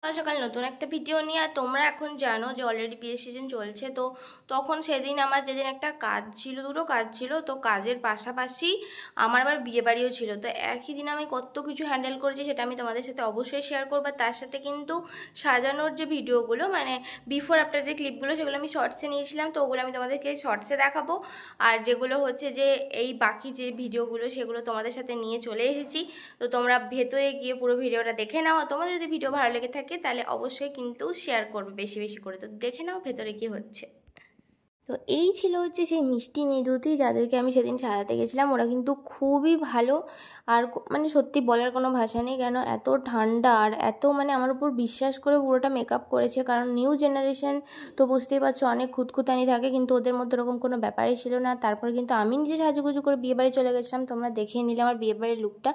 সকাল সকাল নতুন একটা ভিডিও নিয়ে। আর তোমরা এখন জানো যে অলরেডি বিয়ের সিজন চলছে, তো তখন সেদিন আমার যেদিন একটা কাজ ছিল, দুটো কাজ ছিল, তো কাজের পাশাপাশি আমার আবার বিয়ে বাড়িও ছিল। তো একই দিন আমি কত কিছু হ্যান্ডেল করেছি সেটা আমি তোমাদের সাথে অবশ্যই শেয়ার করবো। তার সাথে কিন্তু সাজানোর যে ভিডিওগুলো, মানে বিফোর আফটার যে ক্লিপগুলো, সেগুলো আমি শর্টসে নিয়েছিলাম, তো ওগুলো আমি তোমাদেরকে শর্টসে দেখাবো। আর যেগুলো হচ্ছে যে এই বাকি যে ভিডিওগুলো, সেগুলো তোমাদের সাথে নিয়ে চলে এসেছি। তো তোমরা ভেতরে গিয়ে পুরো ভিডিওটা দেখে নাও। তোমাদের যদি ভিডিও ভালো লেগে থাকে তাহলে অবশ্যই কিন্তু শেয়ার করবে বেশি বেশি করে। তো দেখে নাও ভেতরে কি হচ্ছে। তো এই ছিল হচ্ছে সেই মিষ্টি মেধুতি যাদেরকে আমি সেদিন সাজাতে গেছিলাম। ওরা কিন্তু খুবই ভালো, আর মানে সত্যি বলার কোনো ভাষা নেই। কেন এত ঠান্ডা আর এত মানে আমার উপর বিশ্বাস করে পুরোটা মেকআপ করেছে। কারণ নিউ জেনারেশন তো বুঝতেই পারছো, অনেক খুঁতখুঁতানি থাকে, কিন্তু ওদের মধ্যে ওরকম কোনো ব্যাপারই ছিল না। তারপর কিন্তু আমি নিজে সাজুগুজু করে বিয়েবাড়ি চলে গেছিলাম। তোমরা দেখে নিলে আমার বিয়েবাড়ির লুকটা।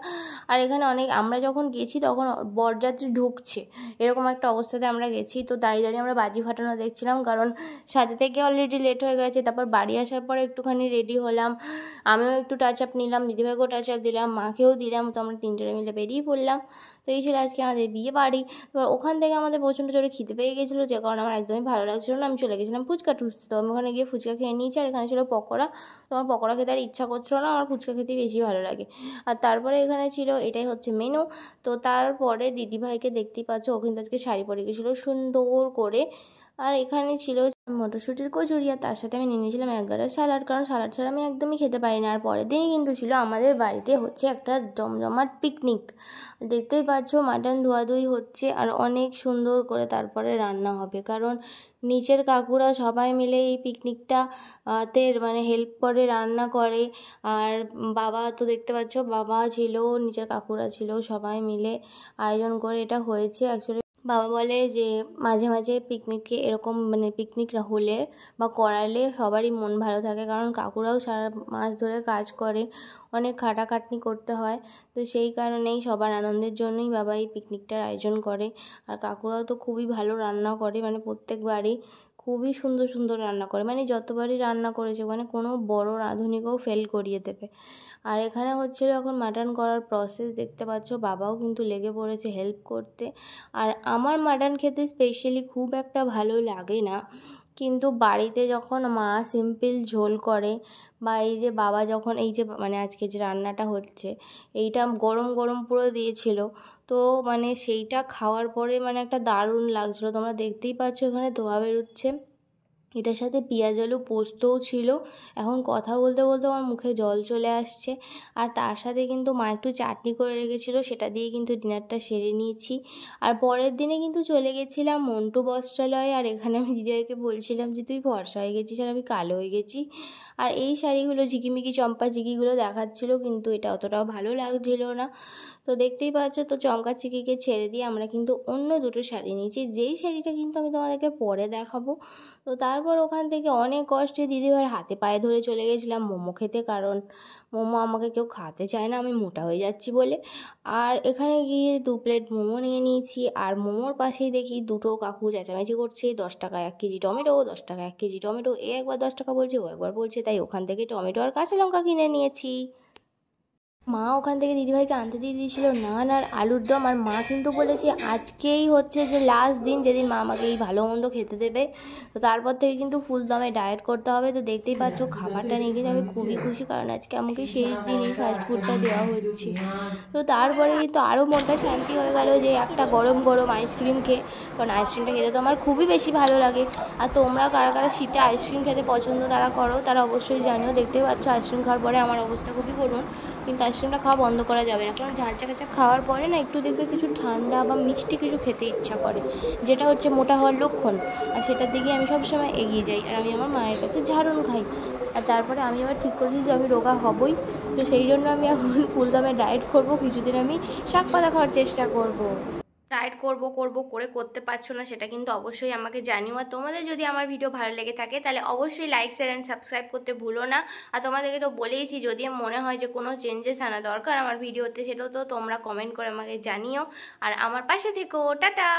আর এখানে আমরা যখন গেছি তখন বরযাত্রী ঢুকছে, এরকম একটা অবস্থাতে আমরা গেছি। তো দাঁড়িয়ে দাঁড়িয়ে আমরা বাজি ফাটানো দেখছিলাম, কারণ সাজাতে গিয়ে অলরেডি লেট হয়ে গেছে। তারপর বাড়ি আসার পরে একটুখানি রেডি হলাম, আমিও একটু টাচ আপ নিলাম, দিদিভাইকেও টাচ আপ দিলাম, মাকেও দিলাম। তো আমরা তিনজনে মিলে বেরিয়ে পড়লাম। তো এই ছিল আজকে আমাদের বিয়ে বাড়ি। এবার ওখান থেকে আমাদের প্রচণ্ড জোরে খিদে পেয়ে গেছিলো, যে কারণে আমার একদমই ভালো লাগছিলো না। আমি চলে গেছিলাম ফুচকা টুসতে। তো আমি ওখানে গিয়ে ফুচকা খেয়ে নিয়েছি। আর এখানে ছিল পকোড়া। তো আমার পকোড়া খেতে আর ইচ্ছা করছিলো না, আমার ফুচকা খেতেই বেশি ভালো লাগে। আর তারপরে এখানে ছিল, এটাই হচ্ছে মেনু। তো তারপরে দিদিভাইকে দেখতেই পাচ্ছ, ও কিন্তু আজকে শাড়ি পরে গেছিলো সুন্দর করে। আর এখানে ছিল মটরশুঁটির কচুরি, আর তার সাথে আমি নিয়ে নিয়েছিলাম এক গাড়া স্যালাড, কারণ স্যালাড ছাড়া আমি একদমই খেতে পারি না। আর পরের দিনই কিন্তু ছিল আমাদের বাড়িতে হচ্ছে একটা জমজমাট পিকনিক। দেখতেই পাচ্ছ মাটন ধোয়াধুয়ি হচ্ছে, আর অনেক সুন্দর করে তারপরে রান্না হবে। কারণ নিচের কাকুরা সবাই মিলে এই পিকনিকটা তে মানে হেল্প করে, রান্না করে। আর বাবা তো দেখতে পাচ্ছ, বাবা ছিল, নিচের কাকুরা ছিল, সবাই মিলে আয়োজন করে এটা হয়েছে। অ্যাকচুয়ালি বাবা বলে যে মাঝে মাঝে পিকনিকে এরকম মানে পিকনিক হলে বা করালে সবারই মন ভালো থাকে। কারণ কাকুরাও সারা মাস ধরে কাজ করে, অনেক খাটাখাটনি করতে হয়। তো সেই কারণেই সবার আনন্দের জন্যই বাবা এই পিকনিকটার আয়োজন করে। আর কাকুরাও তো খুবই ভালো রান্না করে, মানে প্রত্যেকবারই খুবই সুন্দর সুন্দর রান্না করে, মানে যতবারই রান্না করেছে মানে কোনো বড় রাঁধুনিকেও ফেল করিয়ে দেবে। আর এখানে হচ্ছিল এখন মাটন করার প্রসেস, দেখতে পাচ্ছ বাবাও কিন্তু লেগে পড়েছে হেল্প করতে। আর আমার মাটন খেতে স্পেশালি খুব একটা ভালো লাগে না, কিন্তু বাড়িতে যখন মা সিম্পল ঝোল করে, বা এই যে বাবা যখন এই যে মানে আজকে যে রান্নাটা হচ্ছে এইটা গরম গরম পুরো দিয়েছিল, তো মানে সেইটা খাওয়ার পরে মানে একটা দারুণ লাগছিলো। তোমরা দেখতেই পাচ্ছ এখানে ধোয়া বেরোচ্ছে, এটার সাথে পেঁয়াজ আলু পোস্তও ছিল। এখন কথা বলতে বলতে আমার মুখে জল চলে আসছে। আর তার সাথে কিন্তু মা একটু চাটনি করে রেখেছিলো, সেটা দিয়ে কিন্তু ডিনারটা সেরে নিয়েছি। আর পরের দিনে কিন্তু চলে গেছিলাম মন্টু বস্ত্রালয়ে। আর এখানে আমি দিদিভাইকে বলছিলাম যে তুই ফর্সা হয়ে গেছিস আর আমি কালো হয়ে গেছি। আর এই শাড়িগুলো ঝিকিমিকি চম্পা চিকিগুলো দেখাচ্ছিলো, কিন্তু এটা অতটাও ভালো লাগছিলো না। তো দেখতেই পাচ্ছ, তো চমকা চিকিকে ছেড়ে দিয়ে আমরা কিন্তু অন্য দুটো শাড়ি নিয়েছি, যেই শাড়িটা কিন্তু আমি তোমাদেরকে পরে দেখাবো। তো তারপর ওখান থেকে অনেক কষ্টে দিদিভাইয়ের হাতে পায়ে ধরে চলে গেছিলাম মোমো খেতে, কারণ মোমো আমাকে কেউ খাওয়াতে চায় না, আমি মোটা হয়ে যাচ্ছি বলে। আর এখানে গিয়ে 2 প্লেট মোমো নিয়ে নিয়েছি। আর মোমোর পাশেই দেখি দুটো কাকু চেঁচামেচি করছে, 10 টাকা 1 কেজি টমেটো, 10 টাকা 1 কেজি টমেটো। এ একবার 10 টাকা বলছে, ও একবার বলছে, তাই ওখান থেকে টমেটো আর কাঁচা লঙ্কা কিনে নিয়েছি। মা ওখান থেকে দিদিভাইকে আনতে দিয়ে দিয়েছিল নান আর আলুর দম। আর মা কিন্তু বলেছে আজকেই হচ্ছে যে লাস্ট দিন যেদিন মা আমাকে এই ভালো মন্দ খেতে দেবে। তো তারপর থেকে কিন্তু ফুল দমে ডায়েট করতে হবে। তো দেখতেই পাচ্ছ খাবারটা নিয়ে কিন্তু আমি খুবই খুশি, কারণ আজকে আমাকে শেষ দিনই ফাস্ট ফুডটা দেওয়া হচ্ছে। তো তারপরে কিন্তু আরও মনটা শান্তি হয়ে গেল যে একটা গরম গরম আইসক্রিম খেয়ে, কারণ আইসক্রিমটা খেতে তো আমার খুবই বেশি ভালো লাগে। আর তোমরা কারা কারা শীতে আইসক্রিম খেতে পছন্দ তারা করো, তারা অবশ্যই জানিও। দেখতেই পাচ্ছ আইসক্রিম খাওয়ার পরে আমার অবস্থা খুবই করুন, কিন্তু আইসক্রিমটা খাওয়া বন্ধ করা যাবে না, কারণ ঝাঁঝা কাঁচা খাওয়ার পরে না একটু দেখবে কিছু ঠান্ডা বা মিষ্টি কিছু খেতে ইচ্ছা করে, যেটা হচ্ছে মোটা হওয়ার লক্ষণ। আর সেটার দিকে আমি সবসময় এগিয়ে যাই, আর আমি আমার মায়ের কাছে ঝাড়ুন খাই। আর তারপরে আমি আবার ঠিক করেছি যে আমি রোগা হবই, তো সেই জন্য আমি এখন ফুলদমে ডায়েট করব। কিছুদিন আমি শাক পাতা খাওয়ার চেষ্টা করব। ডায়েট করে করতে পারছো না সেটা কিন্তু অবশ্যই আমাকে জানিও। আর তোমাদের যদি আমার ভিডিও ভালো লেগে থাকে তাহলে অবশ্যই লাইক শেয়ার অ্যান্ড সাবস্ক্রাইব করতে ভুলো না। আর তোমাদেরকে তো বলেইছি, যদি মনে হয় যে কোনো চেঞ্জেস আনা দরকার আমার ভিডিওতে, সেটাও তো তোমরা কমেন্ট করে আমাকে জানিও। আর আমার পাশে থেকো। টাটা।